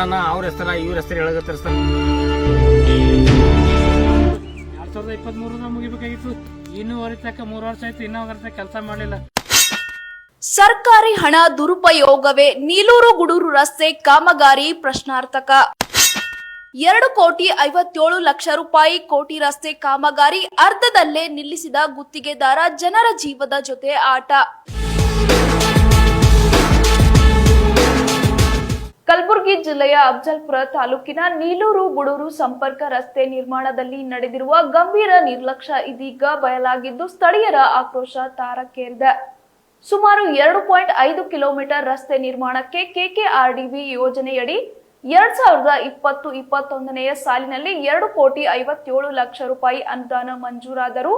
ಕೇಳೋಣ ಅವ್ರ ಹೆಸರ ಇವ್ರ ಹೆಸರು ಹೇಳಗತ್ತಾರ ಸರ್. 2023 ಮುಗಿಬೇಕಾಗಿತ್ತು, ಇನ್ನೂವರೆ ತನಕ 3 ವರ್ಷ ಆಯ್ತು, ಇನ್ನೂ ಕೆಲಸ ಮಾಡಲಿಲ್ಲ. ಸರ್ಕಾರಿ ಹಣ ದುರುಪಯೋಗವೇ? ನೀಲೂರು ಗುಡೂರು ರಸ್ತೆ ಕಾಮಗಾರಿ ಪ್ರಶ್ನಾರ್ಥಕ. 2,57,00,000 ರೂಪಾಯಿ ಕೋಟಿ ರಸ್ತೆ ಕಾಮಗಾರಿ ಅರ್ಧದಲ್ಲೇ ನಿಲ್ಲಿಸಿದ ಗುತ್ತಿಗೆದಾರ, ಜನರ ಜೀವದ ಜೊತೆ ಆಟ. ಕಲಬುರಗಿ ಜಿಲ್ಲೆಯ ಅಫಜಲ್ಪುರ ತಾಲೂಕಿನ ನೀಲೂರು ಗುಡೂರು ಸಂಪರ್ಕ ರಸ್ತೆ ನಿರ್ಮಾಣದಲ್ಲಿ ನಡೆದಿರುವ ಗಂಭೀರ ನಿರ್ಲಕ್ಷ್ಯ ಇದೀಗ ಬಯಲಾಗಿದ್ದು ಸ್ಥಳೀಯರ ಆಕ್ರೋಶ ತಾರಕ್ಕೇರಿದೆ. ಸುಮಾರು 2.5 ಕಿಲೋಮೀಟರ್ ರಸ್ತೆ ನಿರ್ಮಾಣಕ್ಕೆ ಕೆಕೆಆರ್ಡಿಬಿ ಯೋಜನೆಯಡಿ 2020-21ನೇ ಸಾಲಿನಲ್ಲಿ 2,57,00,000 ರೂಪಾಯಿ ಅನುದಾನ ಮಂಜೂರಾದರೂ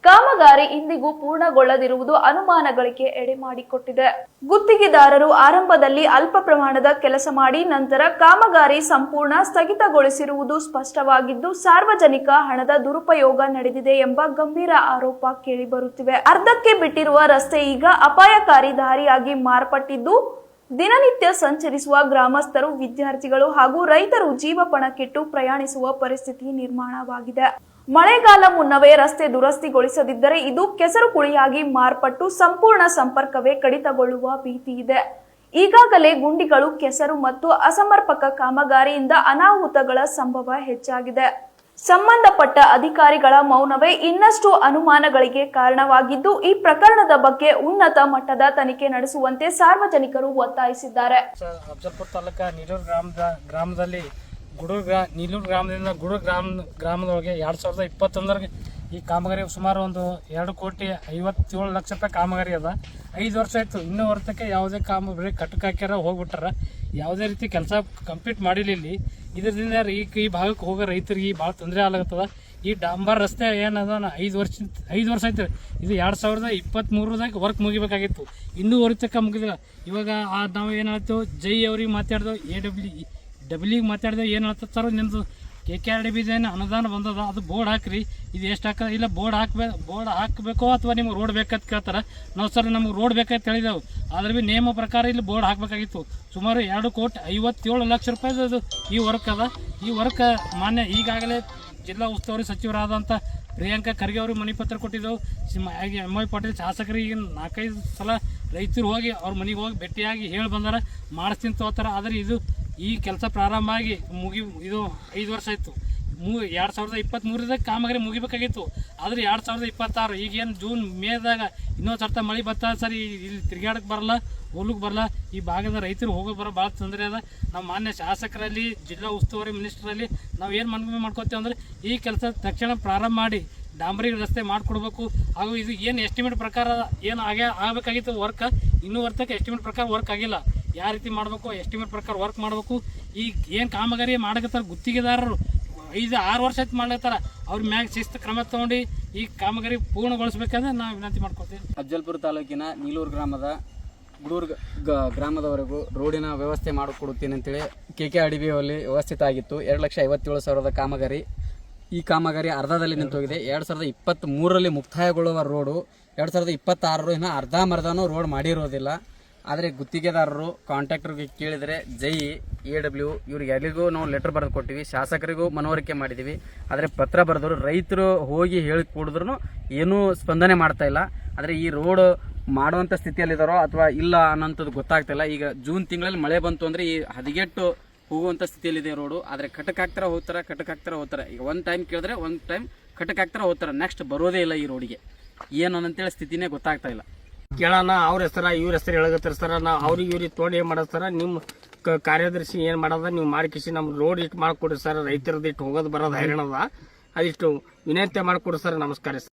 ಕಾಮಗಾರಿ ಇಂದಿಗೂ ಪೂರ್ಣಗೊಳ್ಳದಿರುವುದು ಅನುಮಾನಗಳಿಗೆ ಎಡೆ ಮಾಡಿಕೊಟ್ಟಿದೆ. ಗುತ್ತಿಗೆದಾರರು ಆರಂಭದಲ್ಲಿ ಅಲ್ಪ ಪ್ರಮಾಣದ ಕೆಲಸ ಮಾಡಿ ನಂತರ ಕಾಮಗಾರಿ ಸಂಪೂರ್ಣ ಸ್ಥಗಿತಗೊಳಿಸಿರುವುದು ಸ್ಪಷ್ಟವಾಗಿದ್ದು, ಸಾರ್ವಜನಿಕ ಹಣದ ದುರುಪಯೋಗ ನಡೆದಿದೆ ಎಂಬ ಗಂಭೀರ ಆರೋಪ ಕೇಳಿಬರುತ್ತಿವೆ. ಅರ್ಧಕ್ಕೆ ಬಿಟ್ಟಿರುವ ರಸ್ತೆ ಈಗ ಅಪಾಯಕಾರಿ ದಾರಿಯಾಗಿ ಮಾರ್ಪಟ್ಟಿದ್ದು, ದಿನನಿತ್ಯ ಸಂಚರಿಸುವ ಗ್ರಾಮಸ್ಥರು, ವಿದ್ಯಾರ್ಥಿಗಳು ಹಾಗೂ ರೈತರು ಜೀವ ಪಣಕ್ಕಿಟ್ಟು ಪ್ರಯಾಣಿಸುವ ಪರಿಸ್ಥಿತಿ ನಿರ್ಮಾಣವಾಗಿದೆ. ಮಳೆಗಾಲ ಮುನ್ನವೇ ರಸ್ತೆ ದುರಸ್ತಿಗೊಳಿಸದಿದ್ದರೆ ಇದು ಕೆಸರು ಕುಳಿಯಾಗಿ ಮಾರ್ಪಟ್ಟು ಸಂಪೂರ್ಣ ಸಂಪರ್ಕವೇ ಕಡಿತಗೊಳ್ಳುವ ಭೀತಿ ಇದೆ. ಈಗಾಗಲೇ ಗುಂಡಿಗಳು, ಕೆಸರು ಮತ್ತು ಅಸಮರ್ಪಕ ಕಾಮಗಾರಿಯಿಂದ ಅನಾಹುತಗಳ ಸಂಭವ ಹೆಚ್ಚಾಗಿದೆ. ಸಂಬಂಧಪಟ್ಟ ಅಧಿಕಾರಿಗಳ ಮೌನವೇ ಇನ್ನಷ್ಟು ಅನುಮಾನಗಳಿಗೆ ಕಾರಣವಾಗಿದ್ದು, ಈ ಪ್ರಕರಣದ ಬಗ್ಗೆ ಉನ್ನತ ಮಟ್ಟದ ತನಿಖೆ ನಡೆಸುವಂತೆ ಸಾರ್ವಜನಿಕರು ಒತ್ತಾಯಿಸಿದ್ದಾರೆ. ಅಫಜಲ್ಪುರ ತಾಲೂಕ ನೀಲೂರು ಗ್ರಾಮದಲ್ಲಿ ನೀಲೂರು ಗ್ರಾಮದಿಂದ ಗುಡೂರು ಗ್ರಾಮದೊಳಗೆ 2021 ಈ ಕಾಮಗಾರಿ ಸುಮಾರು ಒಂದು 2,57,00,000 ರೂಪಾಯಿ ಕಾಮಗಾರಿ ಅದ. 5 ವರ್ಷ ಆಯ್ತು, ಇನ್ನೂ ಹೊರತಕ್ಕೆ ಯಾವುದೇ ಕಾಮಗಾರಿ ಕಟ್ಟಕ್ಕೆ ಹಾಕ್ಯಾರ, ಹೋಗ್ಬಿಟ್ಟಾರ, ಯಾವುದೇ ರೀತಿ ಕೆಲಸ ಕಂಪ್ಲೀಟ್ ಮಾಡಿಲ್ಲ. ಇಲ್ಲಿ ಇದರಿಂದ ಈ ಭಾಗಕ್ಕೆ ಹೋಗೋ ರೈತರಿಗೆ ಭಾಳ ತೊಂದರೆ ಆಗ್ಲತ್ತದ. ಈ ಡಾಂಬರ್ ರಸ್ತೆ ಏನದ 5 ವರ್ಷ ಆಯ್ತು, ಇದು 2023ದಾಗ ವರ್ಕ್ ಮುಗಿಬೇಕಾಗಿತ್ತು, ಇನ್ನೂ ಹೊರತಕ್ಕ ಮುಗಿದಿಲ್ಲ. ಇವಾಗ ನಾವು ಏನು ಹೇಳ್ತೇವೆ, ಜೈ ಅವ್ರಿಗೆ ಮಾತಾಡ್ದೆವು, ಡಬ್ಲ್ಯೂಗೆ ಮಾತಾಡಿದೆವು, ಏನು ಹೇಳ್ತದೆ ಸರ್ ನಿಮ್ಮದು KKRDB ಅನುದಾನ ಬಂದದ, ಅದು ಬೋರ್ಡ್ ಹಾಕ್ರಿ, ಇದು ಎಷ್ಟು ಹಾಕ ಇಲ್ಲ ಬೋರ್ಡ್ ಹಾಕಬೇಕು ಅಥವಾ ನಿಮ್ಗೆ ರೋಡ್ ಬೇಕಂತ ಕೇಳ್ತಾರೆ. ನಾವು ಸರ್ ನಮ್ಗೆ ರೋಡ್ ಬೇಕಂತ ಹೇಳಿದೆವು, ಆದ್ರೆ ಭೀ ನೇಮ ಪ್ರಕಾರ ಇಲ್ಲಿ ಬೋರ್ಡ್ ಹಾಕಬೇಕಾಗಿತ್ತು. ಸುಮಾರು 2,57,00,000 ರೂಪಾಯಿದು ಈ ವರ್ಕ್ ಅದ. ಈ ವರ್ಕ್ ಮಾನ್ಯ ಈಗಾಗಲೇ ಜಿಲ್ಲಾ ಉಸ್ತುವಾರಿ ಸಚಿವರಾದಂಥ ಪ್ರಿಯಾಂಕಾ ಖರ್ಗೆ ಅವ್ರಿಗೆ ಮನೆ ಪತ್ರ ಕೊಟ್ಟಿದ್ದೆವು. MY ಪಾಟೀಲ್ ಶಾಸಕರಿಗೆ 4-5 ಸಲ ರೈತರು ಹೋಗಿ ಅವ್ರ ಮನೆಗೆ ಹೋಗಿ ಭೇಟಿಯಾಗಿ ಹೇಳಿ ಬಂದಾರ, ಮಾಡಿಸ್ತೀನಿ ತೋತಾರ. ಆದರೆ ಈ ಕೆಲಸ ಪ್ರಾರಂಭ ಆಗಿ ಇದು 5 ವರ್ಷ ಆಯಿತು. 2023ದಾಗ ಕಾಮಗಾರಿ ಮುಗಿಬೇಕಾಗಿತ್ತು, ಆದರೆ 2026 ಈಗೇನು ಜೂನ್ ಮೇದಾಗ ಇನ್ನೊಂದು ಸರ್ತ ಮಳೆ ಬರ್ತಾ ಸರಿ, ಇಲ್ಲಿ ತಿರುಗಾಡಕ್ಕೆ ಬರಲ್ಲ, ಹೋಗ್ಲಿಕ್ಕೆ ಬರಲ್ಲ. ಈ ಭಾಗದ ರೈತರು ಹೋಗೋಕೆ ಬರೋ ಭಾಳ ತೊಂದರೆ ಅದ. ನಾವು ಮಾನ್ಯ ಶಾಸಕರಲ್ಲಿ, ಜಿಲ್ಲಾ ಉಸ್ತುವಾರಿ ಮಿನಿಸ್ಟ್ರಲ್ಲಿ ನಾವು ಏನು ಮನವಿ ಮಾಡ್ಕೋತೀವಿ ಅಂದರೆ ಈ ಕೆಲಸ ತಕ್ಷಣ ಪ್ರಾರಂಭ ಮಾಡಿ ಡಾಂಬರಿ ರಸ್ತೆ ಮಾಡಿಕೊಡ್ಬೇಕು. ಹಾಗೂ ಇದು ಏನು ಎಸ್ಟಿಮೇಟ್ ಪ್ರಕಾರ ಏನು ಆಗಬೇಕಾಗಿತ್ತು ವರ್ಕ್, ಇನ್ನೂ ವರ್ತಕ್ಕೆ ಎಸ್ಟಿಮೇಟ್ ಪ್ರಕಾರ ವರ್ಕ್ ಆಗಿಲ್ಲ. ಯಾವ ರೀತಿ ಮಾಡಬೇಕು, ಎಸ್ಟಿಮೇಟ್ ಪ್ರಕಾರ ವರ್ಕ್ ಮಾಡಬೇಕು. ಈಗ ಏನು ಕಾಮಗಾರಿ ಮಾಡಕತ್ತಾರ ಗುತ್ತಿಗೆದಾರರು 5-6 ವರ್ಷ ಆಯ್ತು ಮಾಡ್ಲತ್ತಾರ, ಅವ್ರ ಮ್ಯಾಗ ಶಿಸ್ತು ಕ್ರಮ ತೊಗೊಂಡು ಈ ಕಾಮಗಾರಿ ಪೂರ್ಣಗೊಳಿಸ್ಬೇಕಂದ್ರೆ ನಾವು ವಿನಂತಿ ಮಾಡ್ಕೊತೀವಿ. ಅಫಜಲ್ಪುರ ತಾಲೂಕಿನ ನೀಲೂರು ಗ್ರಾಮದ ಗುಡೂರು ಗ್ರಾಮದವರೆಗೂ ರೋಡಿನ ವ್ಯವಸ್ಥೆ ಮಾಡಿಕೊಡುತ್ತೀನಿ ಅಂತೇಳಿ KKRDB ಅಲ್ಲಿ ವ್ಯವಸ್ಥಿತ ಆಗಿತ್ತು. 2,57,00,000 ಕಾಮಗಾರಿ. ಈ ಕಾಮಗಾರಿ ಅರ್ಧದಲ್ಲಿ ನಿಂತೋಗಿದೆ. 2023ರಲ್ಲಿ ಮುಕ್ತಾಯಗೊಳ್ಳುವ ರೋಡು 2026 ಇನ್ನು ಅರ್ಧಂಬರ್ಧನೂ ರೋಡ್ ಮಾಡಿರೋದಿಲ್ಲ. ಆದರೆ ಗುತ್ತಿಗೆದಾರರು ಕಾಂಟ್ರಾಕ್ಟರ್ಗೆ ಕೇಳಿದರೆ ಜೈ AW ಇವ್ರಿಗೆ ಎಲ್ಲರಿಗೂ ನಾವು ಲೆಟರ್ ಬರೆದು ಕೊಟ್ಟಿವಿ, ಶಾಸಕರಿಗೂ ಮನವರಿಕೆ ಮಾಡಿದ್ದೀವಿ. ಆದರೆ ಪತ್ರ ಬರೆದ್ರು, ರೈತರು ಹೋಗಿ ಹೇಳಿ ಕೂಡಿದ್ರು ಏನೂ ಸ್ಪಂದನೆ ಮಾಡ್ತಾ ಇಲ್ಲ. ಆದರೆ ಈ ರೋಡ್ ಮಾಡುವಂಥ ಸ್ಥಿತಿಯಲ್ಲಿದ್ದಾರೋ ಅಥವಾ ಇಲ್ಲ ಅನ್ನೋಂಥದ್ದು ಗೊತ್ತಾಗ್ತಿಲ್ಲ. ಈಗ ಜೂನ್ ತಿಂಗಳಲ್ಲಿ ಮಳೆ ಬಂತು ಅಂದರೆ ಈ ಹದಗೆಟ್ಟು ಹೋಗುವಂಥ ಸ್ಥಿತಿಯಲ್ಲಿದೆ ರೋಡು. ಆದರೆ ಕಟ್ಟಕ್ಕೆ ಹಾಕ್ತಾರೆ ಹೋಗ್ತಾರೆ. ಈಗ ಒಂದು ಟೈಮ್ ಕೇಳಿದ್ರೆ ಒಂದು ಟೈಮ್ ಕಟ್ಟಕ್ಕೆ ಹಾಕ್ತಾರೆ ಹೋಗ್ತಾರೆ, ನೆಕ್ಸ್ಟ್ ಬರೋದೇ ಇಲ್ಲ ಈ ರೋಡಿಗೆ. ಏನು ಅಂತೇಳಿ ಸ್ಥಿತಿನೇ ಗೊತ್ತಾಗ್ತಾ ಇಲ್ಲ. ಕೇಳೋಣ ಅವ್ರ ಹೆಸರ ಇವ್ರ ಹೆಸರು ಹೇಳಗತ್ತಾರ ಸರ್. ನಾವು ಅವ್ರಿಗೆ ಇವ್ರಿಗೆ ತೋಡಿ ಏನು ಮಾಡೋದು ಸರ್, ನಿಮ್ಮ ಕಾರ್ಯದರ್ಶಿ ಏನು ಮಾಡೋದ ನೀವು ಮಾಡಿಕಿಸಿ ನಮ್ಗೆ ರೋಡ್ ಇಟ್ಟು ಮಾಡಿಕೊಡ್ರಿ ಸರ್. ರೈತರದ್ದು ಇಟ್ಟು ಹೋಗೋದು ಬರೋದು ಹೈರಾಣದ, ಅದಿಷ್ಟು ವಿನಂತಿ ಮಾಡಿಕೊಡ್ರಿ ಸರ್. ನಮಸ್ಕಾರ ಸರ್.